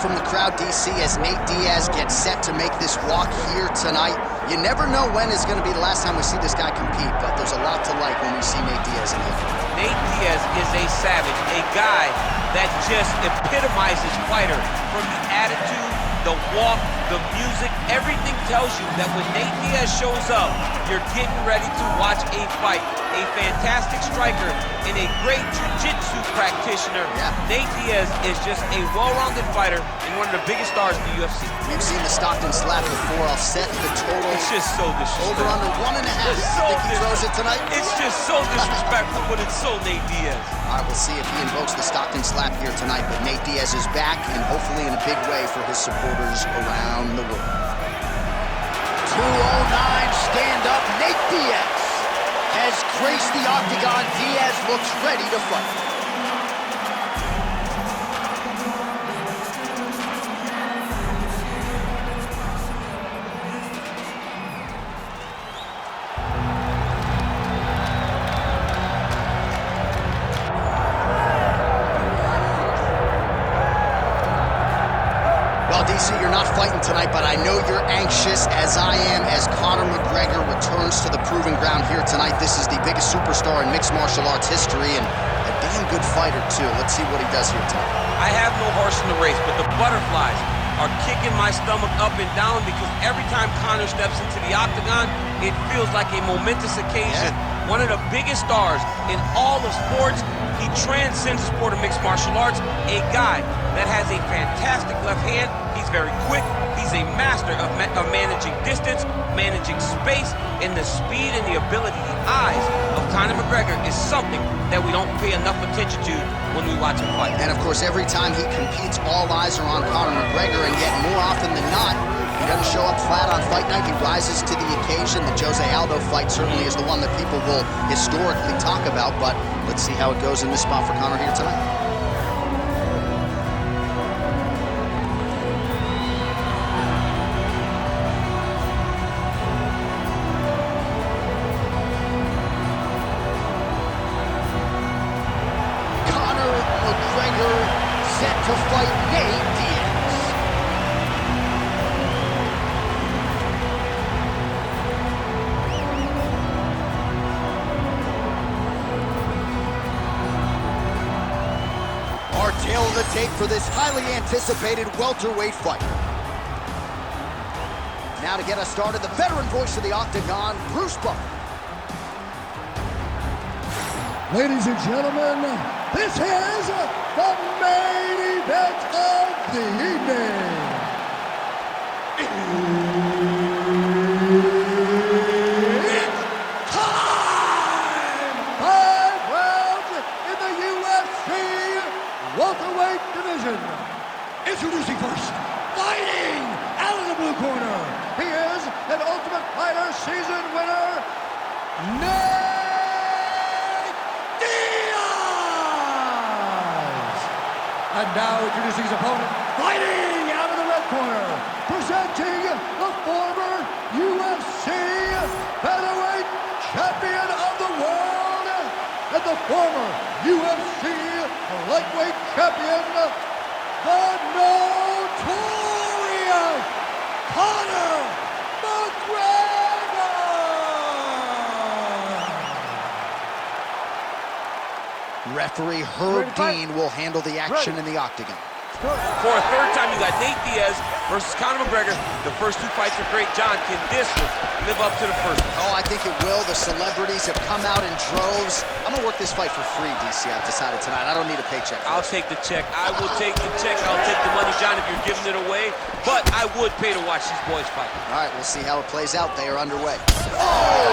from the crowd, DC, as Nate Diaz gets set to make this walk here tonight. You never know when is going to be the last time we see this guy compete, but there's a lot to like when we see Nate Diaz in here. Nate Diaz is a savage, a guy that just epitomizes fighter. From the attitude, the walk, the music, everything tells you that when Nate Diaz shows up, you're getting ready to watch a fight. A fantastic striker and a great jiu-jitsu practitioner. Yeah. Nate Diaz is just a well-rounded fighter and one of the biggest stars in the UFC. We've seen the Stockton slap before. I'll set the total. It's just so disrespectful. Over under 1.5. So Think he throws it tonight? It's just so disrespectful, but it's so Nate Diaz. All right, we'll see if he invokes the Stockton slap here tonight, but Nate Diaz is back, and hopefully in a big way for his supporters around the world. 209 stand-up. Nate Diaz has graced the octagon. Diaz looks ready to fight. Well, DC, you're not fighting tonight, but I know you're anxious, as I am, as Conor McGregor returns to the proving ground here tonight. This is the biggest superstar in mixed martial arts history, and a damn good fighter, too. Let's see what he does here tonight. I have no horse in the race, but the butterflies are kicking my stomach up and down because every time Conor steps into the octagon, it feels like a momentous occasion. Yeah. One of the biggest stars in all of sports. He transcends the sport of mixed martial arts. A guy that has a fantastic left hand. He's very quick. He's a master of managing distance, managing space, and the speed and the ability, the eyes of Conor McGregor is something that we don't pay enough attention to when we watch him fight. And of course, every time he competes, all eyes are on Conor McGregor, and yet more often than not, he doesn't show up flat on fight night. He rises to the occasion. The Jose Aldo fight certainly is the one that people will historically talk about, but let's see how it goes in this spot for Conor here tonight. Conor McGregor set to fight Nate Diaz. Our tail of the tape for this highly anticipated welterweight fight. Now to get us started, the veteran voice of the octagon, Bruce Buffer. Ladies and gentlemen, this is the main event of the evening. It's time! 5 rounds in the UFC welterweight division. Introducing first, fighting out of the blue corner. He is an Ultimate Fighter season winner, Nate Diaz! And now introducing his opponent, fighting out of the red corner, presenting the former UFC featherweight champion of the world and the former UFC lightweight champion, the notorious Conor McGregor! Referee Herb Dean will handle the action in the octagon. For a third time, you got Nate Diaz versus Conor McGregor. The first two fights are great. John, can this live up to the first? Oh, I think it will. The celebrities have come out in droves. I'm going to work this fight for free, DC. I've decided tonight. I don't need a paycheck. I'll take the check. I will take the check. I'll take the money, John, if you're giving it away. But I would pay to watch these boys fight. All right, we'll see how it plays out. They are underway. Oh!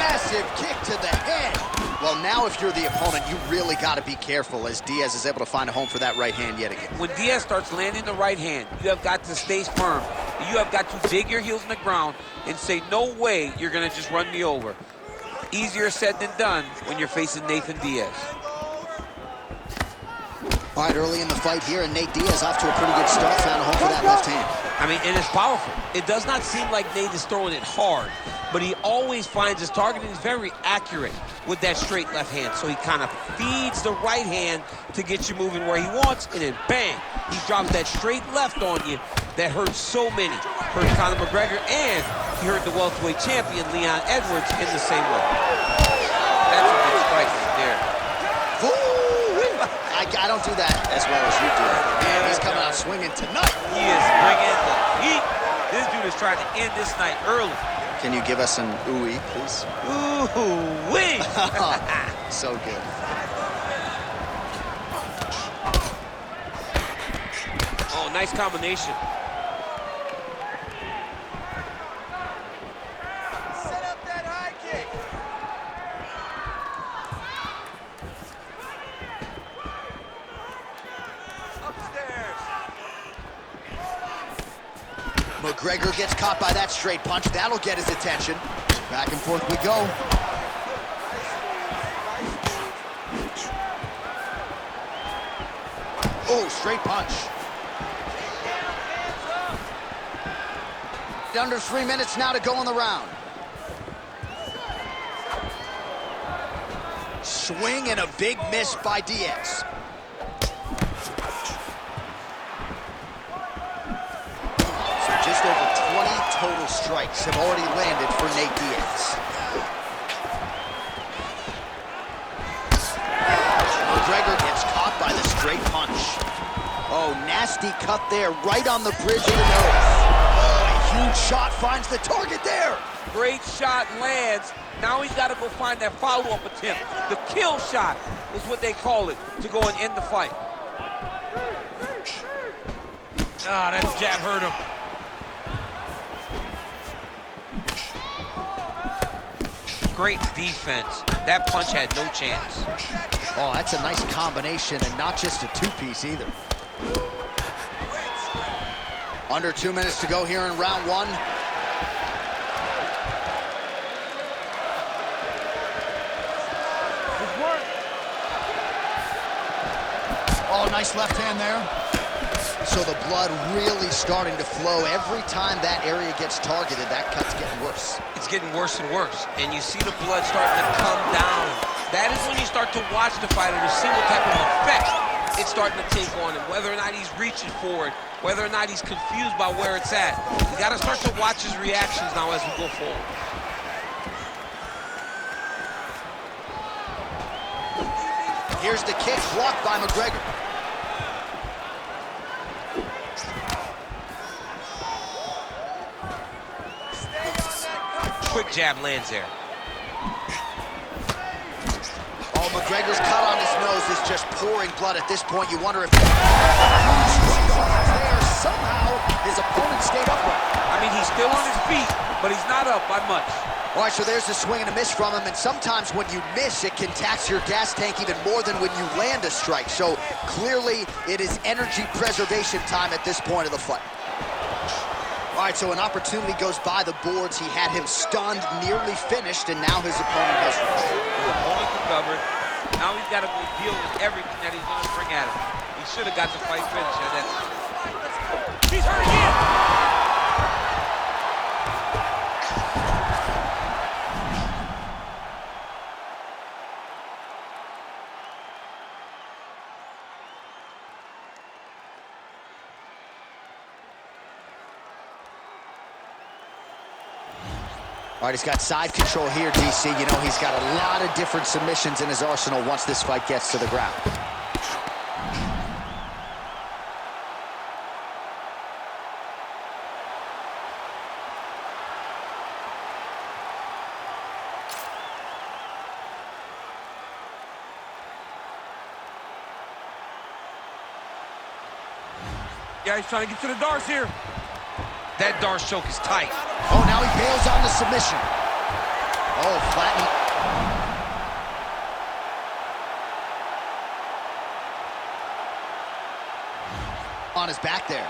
Massive kick to the head. Well, now if you're the opponent, you really got to be careful as Diaz is able to find a home for that right hand yet again. When Diaz starts landing the right hand, you have got to stay firm. You have got to dig your heels in the ground and say, no way you're going to just run me over. Easier said than done when you're facing Nathan Diaz. All right, early in the fight here, and Nate Diaz off to a pretty good start, found a home for that left hand. I mean, and it's powerful. It does not seem like Nate is throwing it hard. but he always finds his target, and he's very accurate with that straight left hand. So he kind of feeds the right hand to get you moving where he wants, and then bang, he drops that straight left on you that hurts so many. Hurt Conor McGregor, and he hurt the welterweight champion, Leon Edwards, in the same way. That's a big strike right there. I don't do that as well as you do. Man, he's coming out swinging tonight. He is bringing the heat. This dude is trying to end this night early. Can you give us an ooh-wee, please? Ooh-wee! So good. Oh, nice combination. Set up that high kick. McGregor gets caught by that straight punch. That'll get his attention. Back and forth we go. Oh, straight punch. Under 3 minutes now to go in the round. Swing and a big miss by Diaz. Just over 20 total strikes have already landed for Nate Diaz. McGregor gets caught by the straight punch. Oh, nasty cut there, right on the bridge of the nose. Oh, a huge shot finds the target there. Great shot lands. Now he's got to go find that follow-up attempt. The kill shot is what they call it, to go and end the fight. Ah, that jab hurt him. Great defense. That punch had no chance. Oh, that's a nice combination, and not just a two-piece either. Under 2 minutes to go here in round one. Oh, nice left hand there. So the blood really starting to flow. Every time that area gets targeted, that cut's getting worse. It's getting worse and worse, and you see the blood starting to come down. That is when you start to watch the fighter to see what type of effect it's starting to take on him, whether or not he's reaching for it, whether or not he's confused by where it's at. You got to start to watch his reactions now as we go forward. Here's the kick, blocked by McGregor. Quick jab lands there. Oh, McGregor's cut on his nose is just pouring blood at this point. You wonder if there somehow his opponent stayed upright. I mean, he's still on his feet, but he's not up by much. All right, so there's a swing and a miss from him, and sometimes when you miss, it can tax your gas tank even more than when you land a strike. So clearly, it is energy preservation time at this point of the fight. All right, so an opportunity goes by the boards. He had him stunned, nearly finished, and now his opponent has His opponent recovered. Now he's got to go deal with everything that he's going to bring at him. He should have got the fight finished at that time. He's hurt again! All right, he's got side control here, DC. You know, he's got a lot of different submissions in his arsenal once this fight gets to the ground. Yeah, he's trying to get to the Darce here. That Darce choke is tight. Oh, now he bails on the submission. Oh, flattened. On his back there.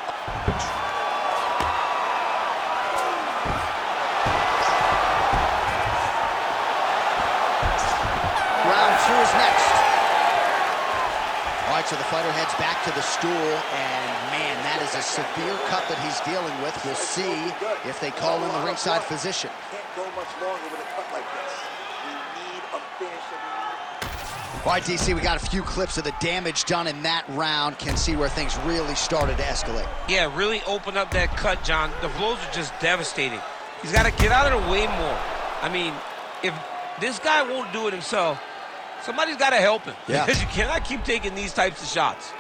Round two is next. All right, so the fighter heads back to the stool, and man, that is a severe cut that he's dealing with. We'll see if they call in the ringside physician. go much longer with a cut like this. We need a finish and we need... All right, DC, we got a few clips of the damage done in that round. Can see where things really started to escalate. Yeah, really open up that cut, John. The blows are just devastating. He's got to get out of the way more. I mean, if this guy won't do it himself, somebody's got to help him. Yeah. Because you cannot keep taking these types of shots.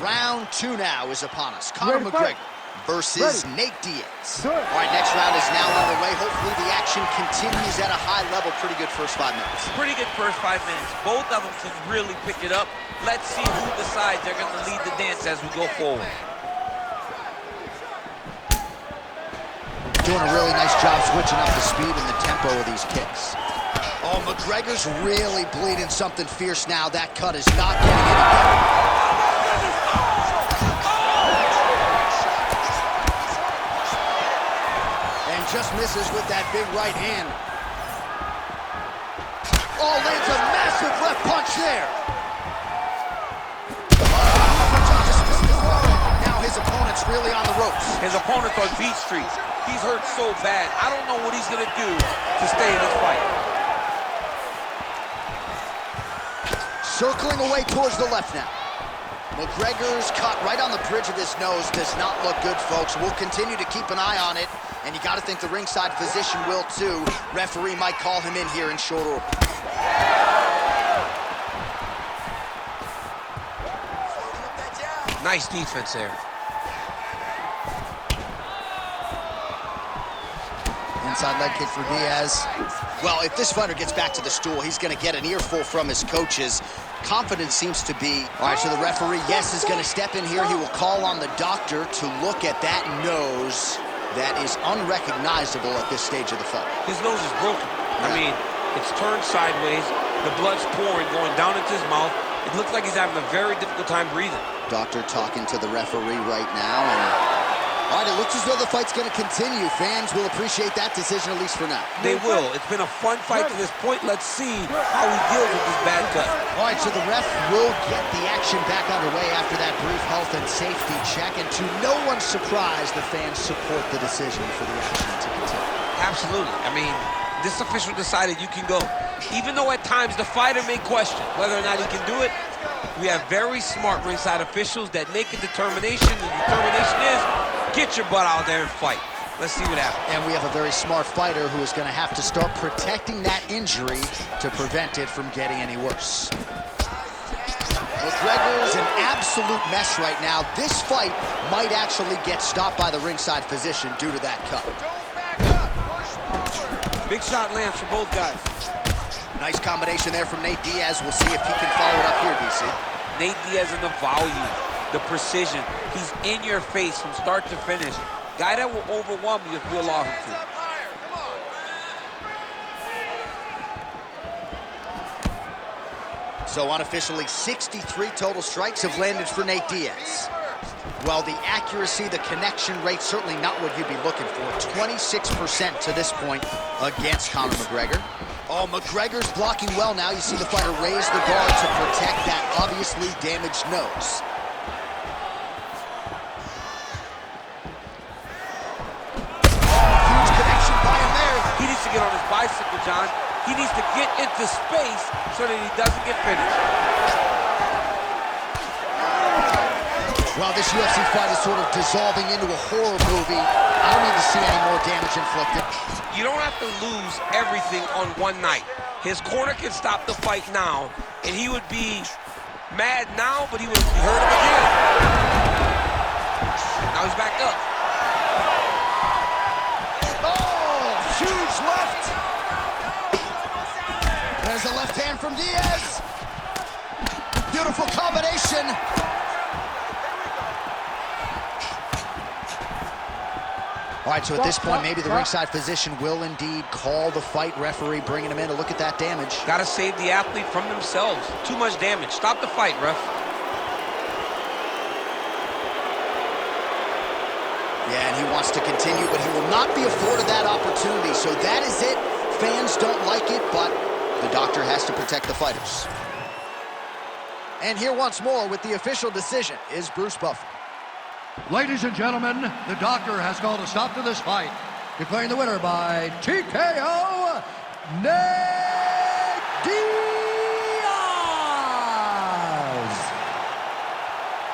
Round 2 now is upon us. Conor McGregor versus Nate Diaz. All right, next round is now underway. Hopefully the action continues at a high level. Pretty good first 5 minutes. Pretty good first 5 minutes. Both of them can really pick it up. Let's see who decides they're going to lead the dance as we go forward. Doing a really nice job switching up the speed and the tempo of these kicks. Oh, McGregor's really bleeding something fierce now. That cut is not getting any better. Just misses with that big right hand. Oh, lands a massive left punch there. Now his opponent's really on the ropes. His opponent's on Beat Street. He's hurt so bad. I don't know what he's going to do to stay in this fight. Circling away towards the left now. McGregor's cut right on the bridge of his nose does not look good, folks. We'll continue to keep an eye on it, and you got to think the ringside physician will too. Referee might call him in here in short order. Nice defense there. Inside leg kick for Diaz. Well, if this fighter gets back to the stool, he's going to get an earful from his coaches. Confidence seems to be... All right, so the referee, yes, is going to step in here. He will call on the doctor to look at that nose that is unrecognizable at this stage of the fight. His nose is broken. I mean, it's turned sideways. The blood's pouring, going down into his mouth. It looks like he's having a very difficult time breathing. Doctor talking to the referee right now, and... All right, it looks as though the fight's going to continue. Fans will appreciate that decision, at least for now. They will. It's been a fun fight to this point. Let's see how he deals with this bad cut. All right, so the ref will get the action back underway after that brief health and safety check. And to no one's surprise, the fans support the decision for the action to continue. Absolutely. I mean, this official decided you can go. Even though at times the fighter may question whether or not he can do it, we have very smart ringside officials that make a determination. The determination is, get your butt out there and fight. Let's see what happens. And we have a very smart fighter who is going to have to start protecting that injury to prevent it from getting any worse. McGregor's an absolute mess right now. This fight might actually get stopped by the ringside physician due to that cut. Big shot lands for both guys. Nice combination there from Nate Diaz. We'll see if he can follow it up here, DC. Nate Diaz in the volume, the precision. He's in your face from start to finish. Guy that will overwhelm you if you allow him to. So unofficially, 63 total strikes have landed for Nate Diaz. Well, the accuracy, the connection rate, certainly not what you'd be looking for. 26% to this point against Conor McGregor. Oh, McGregor's blocking well now. You see the fighter raise the guard to protect that obviously damaged nose. Huge connection by him there. He needs to get on his bicycle, John. He needs to get into space so that he doesn't get finished. Well, this UFC fight is sort of dissolving into a horror movie. I don't need to see any more damage inflicted. You don't have to lose everything on one night. His corner can stop the fight now, and he would be mad now, but he would hurt him again. Now he's back up. Oh, huge left. There's a left hand from Diaz. Beautiful combination. All right, so at this point, maybe the ringside physician will indeed call the fight. Referee bringing him in to look at that damage. Got to save the athlete from themselves. Too much damage. Stop the fight, ref. Yeah, and he wants to continue, but he will not be afforded that opportunity. So that is it. Fans don't like it, but the doctor has to protect the fighters. And here once more with the official decision is Bruce Buffer. Ladies and gentlemen, the doctor has called a stop to this fight Declaring the winner by TKO, Nate Diaz.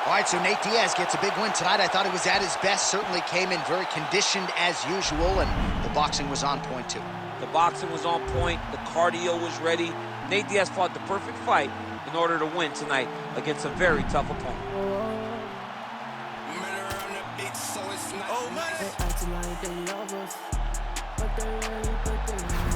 All right, so Nate Diaz gets a big win tonight. I thought he was at his best, certainly came in very conditioned as usual, and the boxing was on point too. The boxing was on point, the cardio was ready. Nate Diaz fought the perfect fight in order to win tonight against a very tough opponent. They acting like they love us, but they really think they